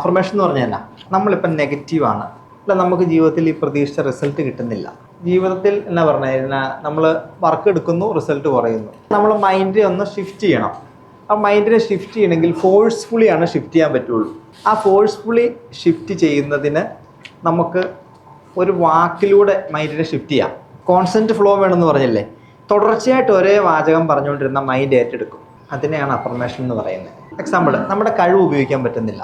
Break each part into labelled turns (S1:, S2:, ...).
S1: Affirmation എന്ന് പറഞ്ഞാൽ നമ്മളിപ്പം നെഗറ്റീവാണ്, അല്ല നമുക്ക് ജീവിതത്തിൽ ഈ പ്രതീക്ഷിച്ച റിസൾട്ട് കിട്ടുന്നില്ല, ജീവിതത്തിൽ എന്നാ പറഞ്ഞാൽ നമ്മൾ വർക്ക് എടുക്കുന്നു, റിസൾട്ട് കുറയുന്നു. നമ്മൾ മൈൻഡ് ഒന്ന് ഷിഫ്റ്റ് ചെയ്യണം. ആ മൈൻഡിനെ ഷിഫ്റ്റ് ചെയ്യണമെങ്കിൽ ഫോഴ്സ്ഫുള്ളിയാണ് ഷിഫ്റ്റ് ചെയ്യാൻ പറ്റുള്ളൂ. ആ ഫോഴ്സ്ഫുള്ളി ഷിഫ്റ്റ് ചെയ്യുന്നതിന് നമുക്ക് ഒരു വാക്കിലൂടെ മൈൻഡിനെ ഷിഫ്റ്റ് ചെയ്യാം. കോൺസ്റ്റന്റ് ഫ്ലോ വേണമെന്ന് പറഞ്ഞില്ലേ, തുടർച്ചയായിട്ട് ഒരേ വാചകം പറഞ്ഞുകൊണ്ടിരുന്ന മൈൻഡ് ഏറ്റെടുക്കും. അതിനെയാണ് അഫർമേഷൻ എന്ന് പറയുന്നത്. എക്സാമ്പിൾ, നമ്മുടെ കഴിവ് ഉപയോഗിക്കാൻ പറ്റുന്നില്ല,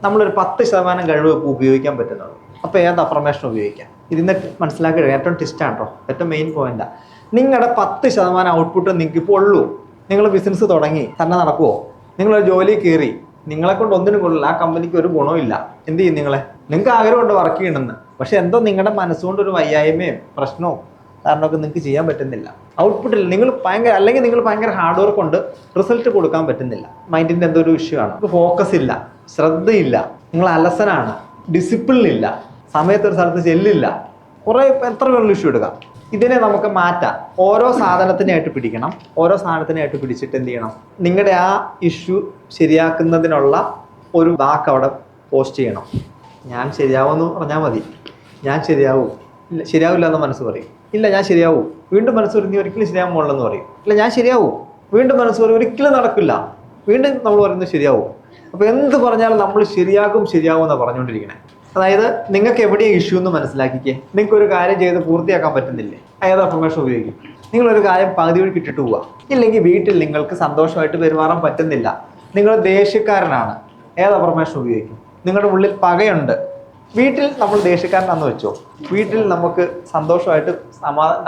S1: നമ്മളൊരു 10% കഴിവ് ഉപയോഗിക്കാൻ പറ്റുന്നുള്ളൂ. അപ്പോൾ ഏത് അഫർമേഷൻ ഉപയോഗിക്കാം? ഇതിന്ന് മനസ്സിലാക്കി ഏറ്റവും ടിസ്റ്റാണ് കേട്ടോ, ഏറ്റവും മെയിൻ പോയിന്റാണ്. നിങ്ങളുടെ 10% ഔട്ട്പുട്ട് നിങ്ങൾക്ക് ഇപ്പോൾ ഉള്ളൂ. നിങ്ങൾ ബിസിനസ് തുടങ്ങി തന്നെ നടക്കുമോ? നിങ്ങളൊരു ജോലി കയറി, നിങ്ങളെ കൊണ്ട് ഒന്നിനും കൊള്ളില്ല, ആ കമ്പനിക്ക് ഒരു ഗുണവും ഇല്ല. എന്ത് ചെയ്യും? നിങ്ങൾക്ക് ആഗ്രഹമുണ്ട് വർക്ക് ചെയ്യണമെന്ന്, പക്ഷെ എന്തോ നിങ്ങളുടെ മനസ്സുകൊണ്ട് ഒരു വയ്യായ്മയും പ്രശ്നവും കാരണമൊക്കെ നിങ്ങൾക്ക് ചെയ്യാൻ പറ്റുന്നില്ല. ഔട്ട്പുട്ടിൽ നിങ്ങൾ ഭയങ്കര ഹാർഡ് വർക്ക് കൊണ്ട് റിസൾട്ട് കൊടുക്കാൻ പറ്റുന്നില്ല. മൈൻഡിൻ്റെ എന്തോ ഒരു ഇഷ്യൂ ആണ്. ഫോക്കസ് ഇല്ല, ശ്രദ്ധയില്ല, നിങ്ങൾ അലസനാണ്, ഡിസിപ്ലിൻ ഇല്ല, സമയത്ത് ഒരു സ്ഥലത്ത് ചെല്ലില്ല, കുറേ എത്ര വേണമെങ്കിലും ഇഷ്യൂ എടുക്കാം. ഇതിനെ നമുക്ക് മാറ്റാം. ഓരോ സാധനത്തിനായിട്ട് പിടിക്കണം. ഓരോ സാധനത്തിനായിട്ട് പിടിച്ചിട്ട് എന്ത് ചെയ്യണം? നിങ്ങളുടെ ആ ഇഷ്യൂ ശരിയാക്കുന്നതിനുള്ള ഒരു വാക്ക് അവിടെ പോസ്റ്റ് ചെയ്യണം. ഞാൻ ശരിയാവുമെന്ന് പറഞ്ഞാൽ മതി. ഞാൻ ശരിയാവും, ഇല്ല ശരിയാവില്ല എന്ന് മനസ്സ് പറയും. ഇല്ല ഞാൻ ശരിയാവും. വീണ്ടും മനസ്സ് പറയും നീ ഒരിക്കലും ശരിയാവാൻ പോകണമെന്ന് പറയും. ഇല്ല ഞാൻ ശരിയാവും. വീണ്ടും മനസ്സ് പറയും ഒരിക്കലും നടക്കില്ല. വീണ്ടും നമ്മൾ പറയുന്നത് ശരിയാവും. അപ്പോൾ എന്ത് പറഞ്ഞാലും നമ്മൾ ശരിയാകും എന്നാണ് പറഞ്ഞുകൊണ്ടിരിക്കണേ. അതായത് നിങ്ങൾക്ക് എവിടെയാണ് ഇഷ്യൂ എന്ന് മനസ്സിലാക്കിക്കേ. നിങ്ങൾക്ക് ഒരു കാര്യം ചെയ്ത് പൂർത്തിയാക്കാൻ പറ്റുന്നില്ലേ, ഏത് അഫർമേഷൻ ഉപയോഗിക്കും? നിങ്ങളൊരു കാര്യം പകുതി വഴി ഇട്ടിട്ട് പോവുക. ഇല്ലെങ്കിൽ വീട്ടിൽ നിങ്ങൾക്ക് സന്തോഷമായിട്ട് പെരുമാറാൻ പറ്റുന്നില്ല, നിങ്ങൾ ദേഷ്യക്കാരനാണ്, ഏത് അഫർമേഷൻ ഉപയോഗിക്കും? നിങ്ങളുടെ ഉള്ളിൽ പകയുണ്ട്, വീട്ടിൽ നമ്മൾ ദേഷ്യക്കാരനാണെന്ന് വെച്ചോ, വീട്ടിൽ നമുക്ക് സന്തോഷമായിട്ട്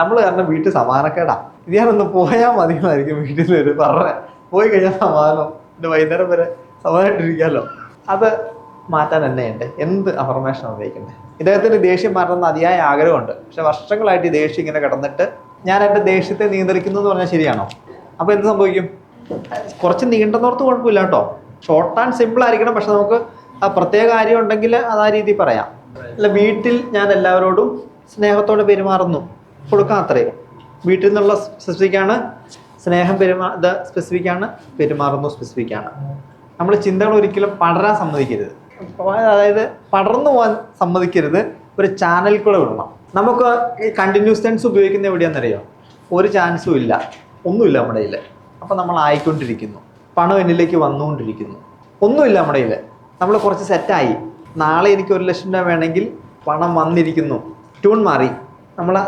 S1: നമ്മൾ കാരണം വീട്ടിൽ സമാധാനക്കേടാ, ഞാനൊന്ന് പോയാൽ മതി എന്നായിരിക്കും വീട്ടിൽ ഒരു പോയി കഴിഞ്ഞാൽ സമാധാനം, എൻ്റെ വൈകുന്നേരം വരെ സമാധാനമായിട്ടിരിക്കാമല്ലോ. അത് മാറ്റാൻ തന്നെയുണ്ട്. എന്ത് അഫർമേഷനാണ് ഉപയോഗിക്കുന്നത്? ഇദ്ദേഹത്തിന് ദേഷ്യം മാറ്റണമെന്ന് അതിയായ ആഗ്രഹമുണ്ട്, പക്ഷെ വർഷങ്ങളായിട്ട് ഈ ദേഷ്യം ഇങ്ങനെ കിടന്നിട്ട് ഞാൻ എൻ്റെ ദേഷ്യത്തെ നിയന്ത്രിക്കുന്നു എന്ന് പറഞ്ഞാൽ ശരിയാണോ? അപ്പോൾ എന്ത് സംഭവിക്കും? കുറച്ച് നീണ്ടെന്നോർത്ത് കുഴപ്പമില്ല കേട്ടോ, ഷോർട്ട് ആൻഡ് സിമ്പിൾ ആയിരിക്കണം. പക്ഷെ നമുക്ക് ആ പ്രത്യേക കാര്യം ഉണ്ടെങ്കിൽ അത് ആ രീതിയിൽ പറയാം. അല്ല, വീട്ടിൽ ഞാൻ എല്ലാവരോടും സ്നേഹത്തോടെ പെരുമാറുന്നു, കൊടുക്കാം അത്രയും. വീട്ടിൽ നിന്നുള്ള സ്പെസിഫിക്കാണ്, സ്നേഹം ഇത് സ്പെസിഫിക്കാണ്, പെരുമാറുന്നു സ്പെസിഫിക്കാണ്. നമ്മൾ ചിന്തകൾ ഒരിക്കലും പടരാൻ സമ്മതിക്കരുത്. അതായത് പടർന്നു പോകാൻ സമ്മതിക്കരുത്. ഒരു ചാനലിൽ കൂടെ വിടണം. നമുക്ക് ഈ കണ്ടിന്യൂസ് ടെൻസ് ഉപയോഗിക്കുന്ന എവിടെയാണെന്നറിയോ? ഒരു ചാൻസും ഇല്ല, ഒന്നുമില്ല നമ്മുടെ കയ്യിൽ. അപ്പം നമ്മൾ ആയിക്കൊണ്ടിരിക്കുന്നു, പണം എന്നിലേക്ക് വന്നുകൊണ്ടിരിക്കുന്നു, ഒന്നുമില്ല നമ്മുടെ കയ്യിൽ. നമ്മൾ കുറച്ച് സെറ്റായി, നാളെ എനിക്ക് 1 ലക്ഷം രൂപ വേണമെങ്കിൽ പണം വന്നിരിക്കുന്നു, ട്യൂൺ മാറി,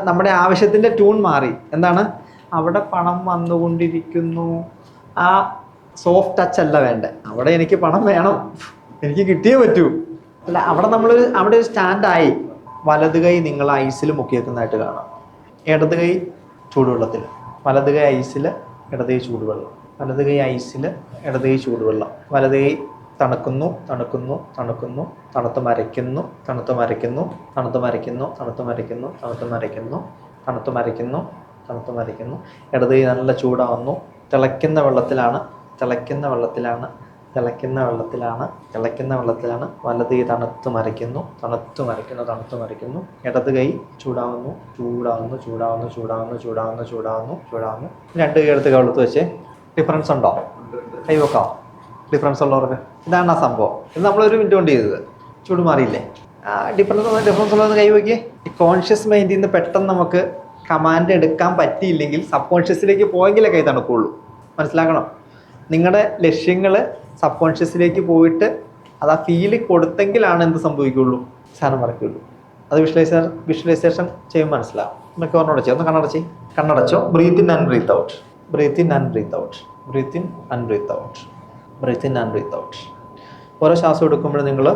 S1: നമ്മുടെ ആവശ്യത്തിൻ്റെ ട്യൂൺ മാറി. എന്താണ്? അവിടെ പണം വന്നുകൊണ്ടിരിക്കുന്നു. ആ സോഫ്റ്റ് ടച്ച് അല്ല വേണ്ടേ, അവിടെ എനിക്ക് പണം വേണം, എനിക്ക് കിട്ടിയേ പറ്റൂ. അല്ല, അവിടെ ഒരു സ്റ്റാൻഡായി. വലത് കൈ നിങ്ങൾ ഐസിൽ മുക്കി വെക്കുന്നതായിട്ട് കാണാം, ഇടത് കൈ ചൂടുവെള്ളത്തിൽ. വലത് കൈ ഐസിൽ, ഇടത് കൈ ചൂടുവെള്ളം, വലത് കൈ ഐസിൽ, ഇടത് കൈ ചൂടുവെള്ളം. വലത് കൈ തണുക്കുന്നു, തണുത്ത് മരയ്ക്കുന്നു, ഇടത് കൈ നല്ല ചൂടാവുന്നു, തിളയ്ക്കുന്ന വെള്ളത്തിലാണ്, വലത് കൈ തണുത്ത് മരയ്ക്കുന്നു, ഇടത് കൈ ചൂടാവുന്നു. 2 കൈ എടുത്ത് കവിളത്ത് വെച്ച്. ഡിഫറൻസ് ഉണ്ടോ? കൈ വെക്കാം. ഡിഫറൻസ് ഉള്ളവർക്ക് ഇതാണ് ആ സംഭവം. ഇത് നമ്മളൊരു മിനിറ്റ് കൊണ്ട് ചെയ്തത്. ചൂട് മാറിയില്ലേ? ഡിഫറൻസ് ഉള്ളതെന്ന് കൈ വയ്ക്കേ. ഈ കോൺഷ്യസ് മൈൻഡിൽ നിന്ന് പെട്ടെന്ന് നമുക്ക് കമാൻഡ് എടുക്കാൻ പറ്റിയില്ലെങ്കിൽ സബ് കോൺഷ്യസിലേക്ക് പോയെങ്കിലേ കൈ തണുക്കുള്ളൂ. മനസ്സിലാക്കണം. നിങ്ങളുടെ ലക്ഷ്യങ്ങൾ സബ് കോൺഷ്യസിലേക്ക് പോയിട്ട് അത് ആ ഫീല് കൊടുത്തെങ്കിലാണ് എന്ത് സംഭവിക്കുള്ളൂ? സാധനം മറക്കുള്ളൂ. അത് വിഷ്വലൈസേഷൻ ചെയ്യുമ്പോൾ മനസ്സിലാവും. നമുക്ക് ഓർമ്മ ഒന്ന് കണ്ണടച്ചോ. Breathe in and breathe out. Breathe in and breathe out. ഓരോ ശ്വാസം എടുക്കുമ്പോൾ നിങ്ങൾ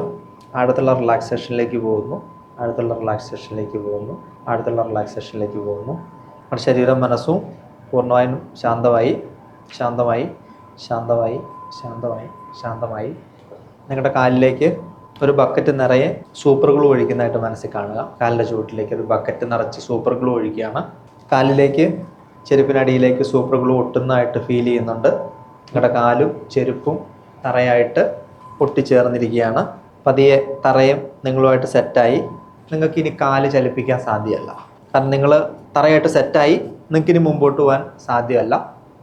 S1: അടുത്തുള്ള റിലാക്സേഷനിലേക്ക് പോകുന്നു. നമ്മുടെ ശരീരം മനസ്സും പൂർണ്ണമായും ശാന്തമായി നിങ്ങളുടെ കാലിലേക്ക് ഒരു ബക്കറ്റ് നിറയെ സൂപ്പർ ഗ്ലൂ ഒഴിക്കുന്നതായിട്ട് മനസ്സിൽ കാണുക. കാലിൻ്റെ ചുവട്ടിലേക്ക് ഒരു ബക്കറ്റ് നിറച്ച് സൂപ്പർ ഗ്ലൂ ഒഴിക്കുകയാണ്. കാലിലേക്ക്, ചെരുപ്പിനടിയിലേക്ക് സൂപ്പർ ഗ്ലൂ ഒട്ടുന്നതായിട്ട് ഫീൽ ചെയ്യുന്നുണ്ട്. നിങ്ങളുടെ കാലും ചെരുപ്പും തറയായിട്ട് ഒട്ടിച്ചേർന്നിരിക്കുകയാണ്. പതിയെ തറയും നിങ്ങളുമായിട്ട് സെറ്റായി. നിങ്ങൾക്ക് ഇനി കാല് ചലിപ്പിക്കാൻ സാധ്യമല്ല. കാരണം നിങ്ങൾ തറയായിട്ട് സെറ്റായി, നിങ്ങൾക്കിനി മുമ്പോട്ട് പോകാൻ സാധ്യമല്ല.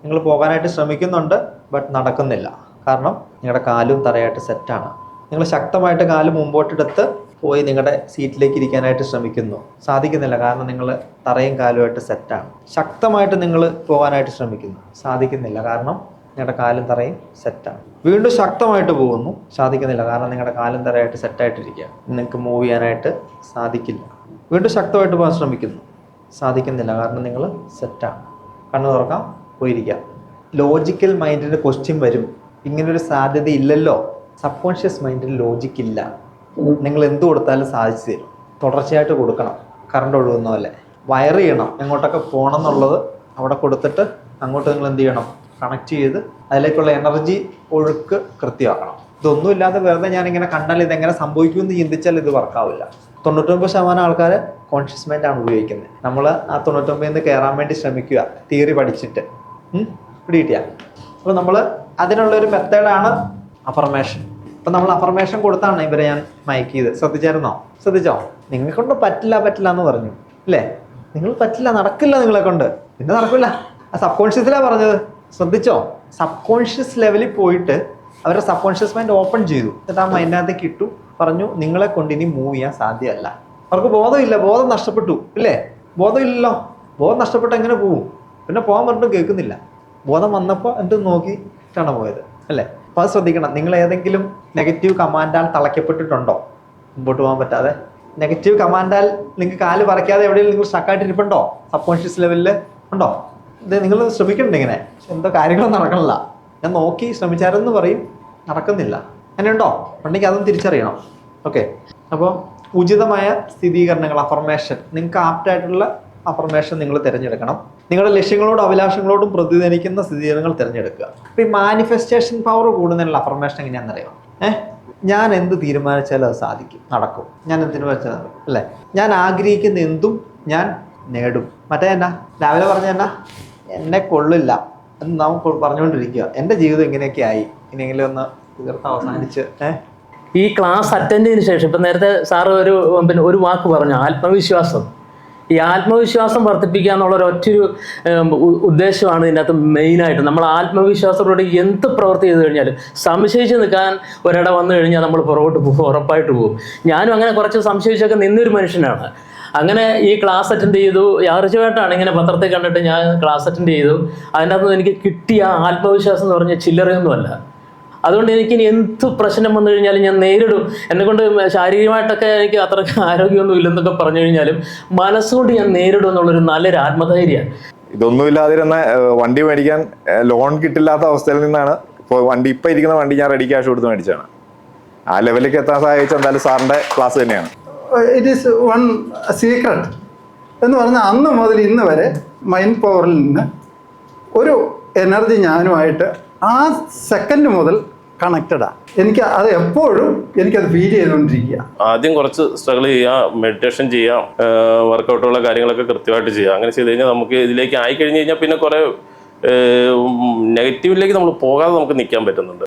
S1: നിങ്ങൾ പോകാനായിട്ട് ശ്രമിക്കുന്നുണ്ട്, ബട്ട് നടക്കുന്നില്ല. കാരണം നിങ്ങളുടെ കാലും തറയായിട്ട് സെറ്റാണ്. നിങ്ങൾ ശക്തമായിട്ട് കാല് മുമ്പോട്ടെടുത്ത് പോയി നിങ്ങളുടെ സീറ്റിലേക്ക് ഇരിക്കാനായിട്ട് ശ്രമിക്കുന്നു. സാധിക്കുന്നില്ല, കാരണം നിങ്ങൾ തറയും കാലുമായിട്ട് സെറ്റാണ്. ശക്തമായിട്ട് നിങ്ങൾ പോകാനായിട്ട് ശ്രമിക്കുന്നു. സാധിക്കുന്നില്ല, കാരണം നിങ്ങളുടെ കാലും തറയും സെറ്റാണ്. വീണ്ടും ശക്തമായിട്ട് പോകുന്നു. സാധിക്കുന്നില്ല, കാരണം നിങ്ങളുടെ കാലും തറയായിട്ട് സെറ്റായിട്ടിരിക്കുക. നിങ്ങൾക്ക് മൂവ് ചെയ്യാനായിട്ട് സാധിക്കില്ല. വീണ്ടും ശക്തമായിട്ട് പോകാൻ ശ്രമിക്കുന്നു. സാധിക്കുന്നില്ല, കാരണം നിങ്ങൾ സെറ്റാണ്. കണ്ണ് തുറക്കാം, പോയിരിക്കാം. ലോജിക്കൽ മൈൻഡിന് ക്വസ്റ്റ്യൻ വരും, ഇങ്ങനൊരു സാധ്യത ഇല്ലല്ലോ. സബ് മൈൻഡിൽ ലോജിക്കില്ല. നിങ്ങൾ എന്ത് കൊടുത്താലും സാധിച്ചു തരും. തുടർച്ചയായിട്ട് കൊടുക്കണം. കറണ്ട് ഒഴുകുന്ന പോലെ വയർ ചെയ്യണം. എങ്ങോട്ടൊക്കെ പോകണം എന്നുള്ളത് അവിടെ കൊടുത്തിട്ട് അങ്ങോട്ട് നിങ്ങൾ എന്ത് ചെയ്യണം, കണക്ട് ചെയ്ത് അതിലേക്കുള്ള എനർജി ഒഴുക്ക് കൃത്യമാക്കണം. ഇതൊന്നുമില്ലാതെ വെറുതെ ഞാനിങ്ങനെ കണ്ടാൽ ഇതെങ്ങനെ സംഭവിക്കുമെന്ന് ചിന്തിച്ചാൽ ഇത് വർക്കാവില്ല. 99% ആൾക്കാർ കോൺഷ്യസ് മൈൻഡാണ് ഉപയോഗിക്കുന്നത്. നമ്മൾ ആ 99 കയറാൻ വേണ്ടി ശ്രമിക്കുക, തിയറി പഠിച്ചിട്ട് പിടികിട്ടിയ. അപ്പോൾ നമ്മൾ അതിനുള്ളൊരു മെത്തേഡാണ് അഫർമേഷൻ. അപ്പം നമ്മൾ അഫർമേഷൻ കൊടുത്താണ് ഇവരെ ഞാൻ മയക്ക് ചെയ്ത്. ശ്രദ്ധിച്ചോ? നിങ്ങളെ കൊണ്ട് പറ്റില്ല എന്ന് പറഞ്ഞു അല്ലേ? നിങ്ങൾ പറ്റില്ല, നടക്കില്ല നിങ്ങളെ കൊണ്ട്. പിന്നെ നടക്കില്ല. ആ സബ് കോൺഷ്യസിലാണ് പറഞ്ഞത്. ശ്രദ്ധിച്ചോ? സബ് കോൺഷ്യസ് ലെവലിൽ പോയിട്ട് അവരുടെ സബ് കോൺഷ്യസ് മൈൻഡ് ഓപ്പൺ ചെയ്തു. എന്നിട്ട് ആ മൈൻഡിനകത്തേക്ക് ഇട്ടു. പറഞ്ഞു നിങ്ങളെ കൊണ്ട് ഇനി മൂവ് ചെയ്യാൻ സാധ്യമല്ല. അവർക്ക് ബോധമില്ല, ബോധം നഷ്ടപ്പെട്ടു ഇല്ലേ? ബോധമില്ലല്ലോ. ബോധം നഷ്ടപ്പെട്ട് എങ്ങനെ പോവും? പിന്നെ പോകാൻ പറഞ്ഞിട്ട് കേൾക്കുന്നില്ല. ബോധം വന്നപ്പോൾ എന്ത് നോക്കിയിട്ടാണ് പോയത് അല്ലേ? അപ്പോൾ അത് ശ്രദ്ധിക്കണം. നിങ്ങൾ ഏതെങ്കിലും നെഗറ്റീവ് കമാൻഡാൽ തളയ്ക്കപ്പെട്ടിട്ടുണ്ടോ? മുമ്പോട്ട് പോകാൻ പറ്റാതെ നെഗറ്റീവ് കമാൻഡാൽ നിങ്ങൾക്ക് കാല് പറിക്കാതെ എവിടെയെങ്കിലും നിങ്ങൾ സ്റ്റക്കായിട്ടിരിപ്പുണ്ടോ? സബ് കോൺഷ്യസ് ലെവലിൽ ഉണ്ടോ? ഇത് നിങ്ങൾ ശ്രമിക്കണ്ടേ? ഇങ്ങനെ എന്തോ കാര്യങ്ങളൊന്നും നടക്കണില്ല, ഞാൻ നോക്കി ശ്രമിച്ചാരെന്ന് പറയും, നടക്കുന്നില്ല. അങ്ങനെയുണ്ടോ? ഉണ്ടെങ്കിൽ അതും തിരിച്ചറിയണം. ഓക്കെ. അപ്പോൾ ഉചിതമായ സ്ഥിരീകരണങ്ങൾ, അഫർമേഷൻ, നിങ്ങൾക്ക് ആപ്റ്റായിട്ടുള്ള അഫർമേഷൻ നിങ്ങൾ തിരഞ്ഞെടുക്കണം. നിങ്ങളുടെ ലക്ഷ്യങ്ങളോടും അഭിലാഷങ്ങളോടും പ്രതിനിധിക്കുന്ന സ്ഥിരീകരണങ്ങൾ തിരഞ്ഞെടുക്കുക. അപ്പോൾ ഈ മാനിഫെസ്റ്റേഷൻ പവർ കൂടുന്നതിനുള്ള അഫർമേഷൻ എങ്ങനെയാണെന്നറിയാം? ഞാൻ എന്ത് തീരുമാനിച്ചാലും അത് സാധിക്കും, നടക്കും. ഞാൻ എന്ത് തീരുമാനിച്ചാൽ അല്ലേ? ഞാൻ ആഗ്രഹിക്കുന്ന എന്തും ഞാൻ നേടും. മറ്റേ എന്നാ രാവിലെ പറഞ്ഞ എന്നാ എന്നെ കൊള്ളില്ല എന്ന് നാം പറഞ്ഞുകൊണ്ടിരിക്കുക. എൻ്റെ ജീവിതം ഇങ്ങനെയൊക്കെ ആയി, ഇനിയെങ്കിലും ഒന്ന് തീർത്ത് അവസാനിച്ച്.
S2: ഈ ക്ലാസ് അറ്റൻഡ് ചെയ്തതിന് ശേഷം ഇപ്പം നേരത്തെ സാറ് ഒരു വാക്ക് പറഞ്ഞു, ആത്മവിശ്വാസം. ഈ ആത്മവിശ്വാസം വർദ്ധിപ്പിക്കുക എന്നുള്ള ഒറ്റൊരു ഉദ്ദേശമാണ് ഇതിനകത്ത് മെയിനായിട്ട്. നമ്മൾ ആത്മവിശ്വാസത്തോടെ എന്ത് പ്രവൃത്തി ചെയ്ത് കഴിഞ്ഞാലും സംശയിച്ച് നിൽക്കാൻ ഒരിട വന്നു കഴിഞ്ഞാൽ നമ്മൾ പുറകോട്ട് പോകും, ഉറപ്പായിട്ട് പോകും. ഞാനും അങ്ങനെ കുറച്ച് സംശയിച്ചൊക്കെ നിന്നൊരു മനുഷ്യനാണ്. അങ്ങനെ ഈ ക്ലാസ് അറ്റൻഡ് ചെയ്തു. യാദൃച്ഛികമായിട്ടാണ് ഇങ്ങനെ പത്രത്തിൽ കണ്ടിട്ട് ഞാൻ ക്ലാസ് അറ്റൻഡ് ചെയ്തു. അതിൻ്റെ അകത്ത് എനിക്ക് കിട്ടിയ ആത്മവിശ്വാസം എന്ന് പറഞ്ഞാൽ ചില്ലറയൊന്നുമല്ല. അതുകൊണ്ട് എനിക്കിനി എന്ത് പ്രശ്നം വന്നു കഴിഞ്ഞാലും ഞാൻ നേരിടും. എന്നെക്കൊണ്ട് ശാരീരികമായിട്ടൊക്കെ എനിക്ക് അത്ര ആരോഗ്യമൊന്നും ഇല്ലെന്നൊക്കെ പറഞ്ഞു കഴിഞ്ഞാലും മനസ്സുകൊണ്ട് ഞാൻ നേരിടും എന്നുള്ളൊരു നല്ലൊരു ആത്മധൈര്യമാണ്.
S3: ഇതൊന്നുമില്ലാതിരുന്ന വണ്ടി മേടിക്കാൻ ലോൺ കിട്ടില്ലാത്ത അവസ്ഥയിൽ നിന്നാണ് ഇപ്പോൾ ഇപ്പം ഇരിക്കുന്ന വണ്ടി ഞാൻ റെഡി ക്യാഷ് കൊടുത്ത് മേടിച്ചാണ്. ആ ലെവലിലേക്ക് എത്താൻ സഹായിച്ച എന്തായാലും സാറിൻ്റെ ക്ലാസ് തന്നെയാണ്.
S4: ഇറ്റ് ഈസ് വൺ സീക്രട്ട് എന്ന് പറഞ്ഞാൽ അന്ന് മുതൽ ഇന്ന് വരെ മൈൻഡ് പവറിൽ നിന്ന് ഒരു എനർജി ഞാനുമായിട്ട് ആ സെക്കൻഡ് മുതൽ കണക്റ്റഡാണ്. എനിക്ക് അത് എപ്പോഴും എനിക്കത് ഫീൽ ചെയ്തുകൊണ്ടിരിക്കുക.
S5: ആദ്യം കുറച്ച് സ്ട്രഗിൾ ചെയ്യുക, മെഡിറ്റേഷൻ ചെയ്യാം, വർക്കൗട്ടുള്ള കാര്യങ്ങളൊക്കെ കൃത്യമായിട്ട് ചെയ്യുക. അങ്ങനെ ചെയ്ത് കഴിഞ്ഞാൽ നമുക്ക് ഇതിലേക്ക് ആയി കഴിഞ്ഞ് കഴിഞ്ഞാൽ പിന്നെ കുറേ നെഗറ്റീവിലേക്ക് നമ്മൾ പോകാതെ നമുക്ക് നിൽക്കാൻ പറ്റുന്നുണ്ട്.